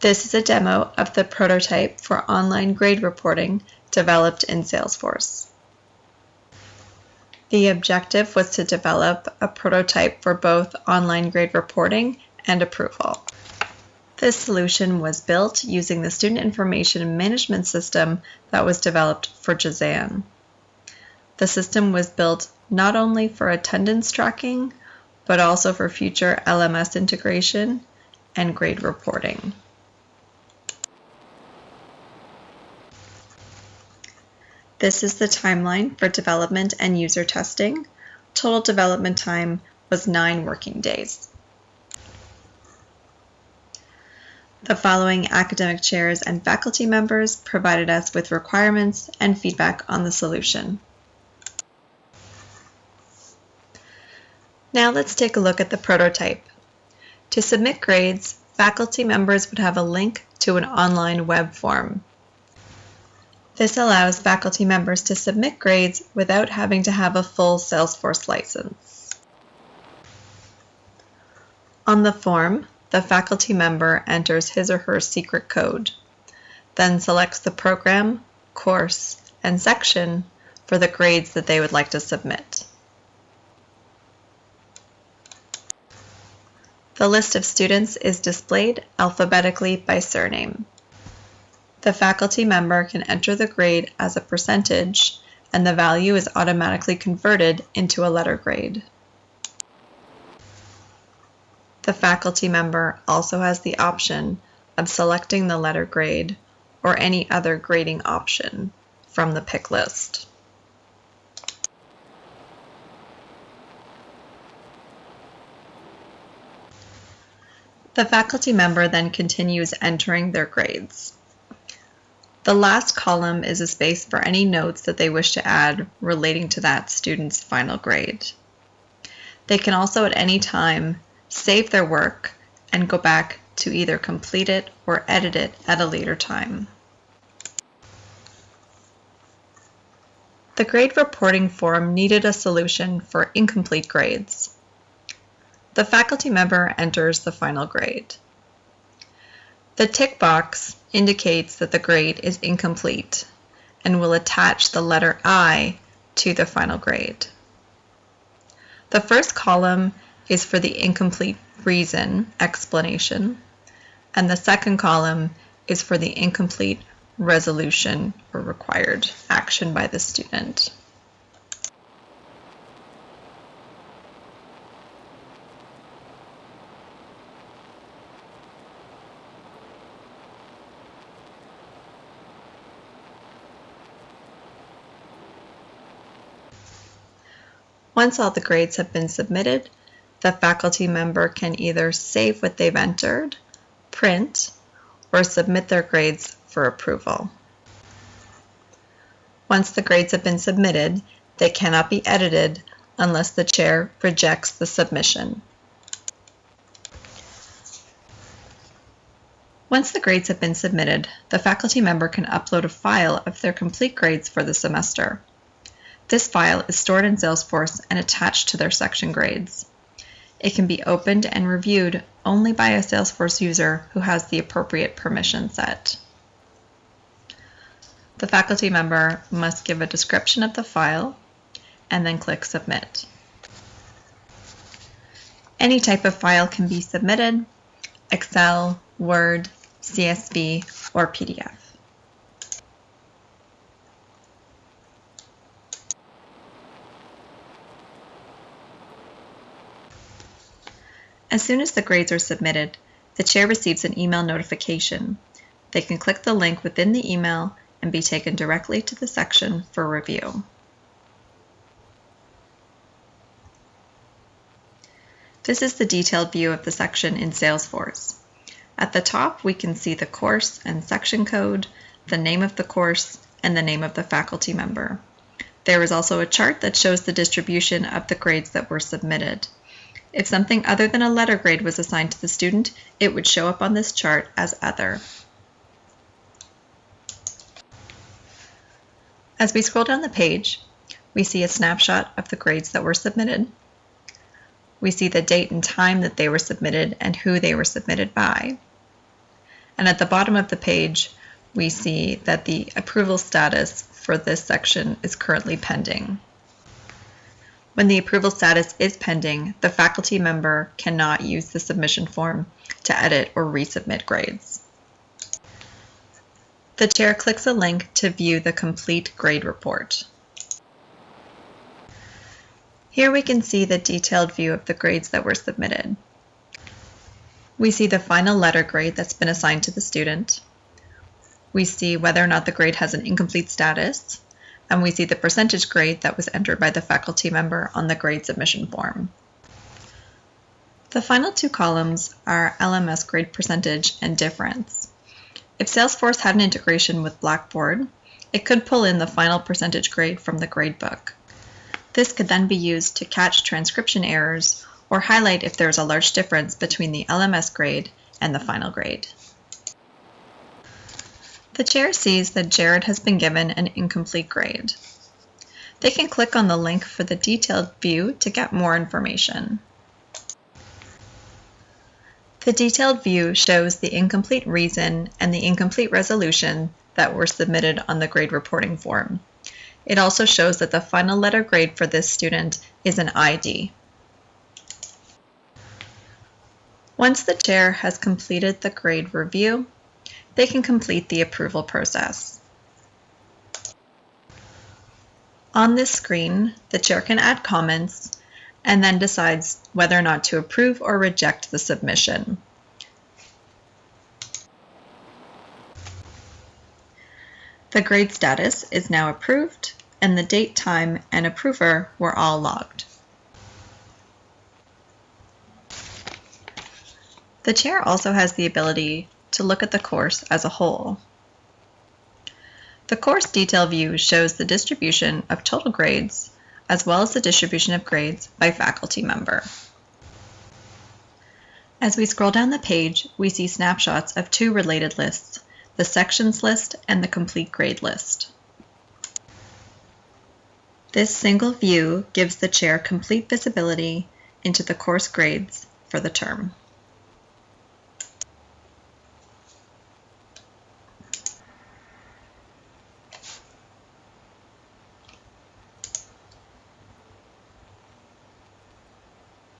This is a demo of the prototype for online grade reporting developed in Salesforce. The objective was to develop a prototype for both online grade reporting and approval. This solution was built using the Student Information Management System that was developed for Jazan. The system was built not only for attendance tracking, but also for future LMS integration and grade reporting. This is the timeline for development and user testing. Total development time was 9 working days. The following academic chairs and faculty members provided us with requirements and feedback on the solution. Now let's take a look at the prototype. To submit grades, faculty members would have a link to an online web form. This allows faculty members to submit grades without having to have a full Salesforce license. On the form, the faculty member enters his or her secret code, then selects the program, course, and section for the grades that they would like to submit. The list of students is displayed alphabetically by surname. The faculty member can enter the grade as a percentage, and the value is automatically converted into a letter grade. The faculty member also has the option of selecting the letter grade or any other grading option from the pick list. The faculty member then continues entering their grades. The last column is a space for any notes that they wish to add relating to that student's final grade. They can also at any time save their work and go back to either complete it or edit it at a later time. The grade reporting form needed a solution for incomplete grades. The faculty member enters the final grade. The tick box indicates that the grade is incomplete and will attach the letter I to the final grade. The first column is for the incomplete reason explanation, and the second column is for the incomplete resolution or required action by the student. Once all the grades have been submitted, the faculty member can either save what they've entered, print, or submit their grades for approval. Once the grades have been submitted, they cannot be edited unless the chair rejects the submission. Once the grades have been submitted, the faculty member can upload a file of their complete grades for the semester. This file is stored in Salesforce and attached to their section grades. It can be opened and reviewed only by a Salesforce user who has the appropriate permission set. The faculty member must give a description of the file and then click Submit. Any type of file can be submitted: Excel, Word, CSV, or PDF. As soon as the grades are submitted, the chair receives an email notification. They can click the link within the email and be taken directly to the section for review. This is the detailed view of the section in Salesforce. At the top, we can see the course and section code, the name of the course, and the name of the faculty member. There is also a chart that shows the distribution of the grades that were submitted. If something other than a letter grade was assigned to the student, it would show up on this chart as Other. As we scroll down the page, we see a snapshot of the grades that were submitted. We see the date and time that they were submitted and who they were submitted by. And at the bottom of the page, we see that the approval status for this section is currently pending. When the approval status is pending, the faculty member cannot use the submission form to edit or resubmit grades. The chair clicks a link to view the complete grade report. Here we can see the detailed view of the grades that were submitted. We see the final letter grade that's been assigned to the student. We see whether or not the grade has an incomplete status, and we see the percentage grade that was entered by the faculty member on the grade submission form. The final two columns are LMS grade percentage and difference. If Salesforce had an integration with Blackboard, it could pull in the final percentage grade from the gradebook. This could then be used to catch transcription errors or highlight if there's a large difference between the LMS grade and the final grade. The chair sees that Jared has been given an incomplete grade. They can click on the link for the detailed view to get more information. The detailed view shows the incomplete reason and the incomplete resolution that were submitted on the grade reporting form. It also shows that the final letter grade for this student is an ID. Once the chair has completed the grade review, they can complete the approval process. On this screen, the chair can add comments and then decides whether or not to approve or reject the submission. The grade status is now approved, and the date, time, and approver were all logged. The chair also has the ability to look at the course as a whole. The course detail view shows the distribution of total grades as well as the distribution of grades by faculty member. As we scroll down the page, we see snapshots of two related lists, the sections list and the complete grade list. This single view gives the chair complete visibility into the course grades for the term.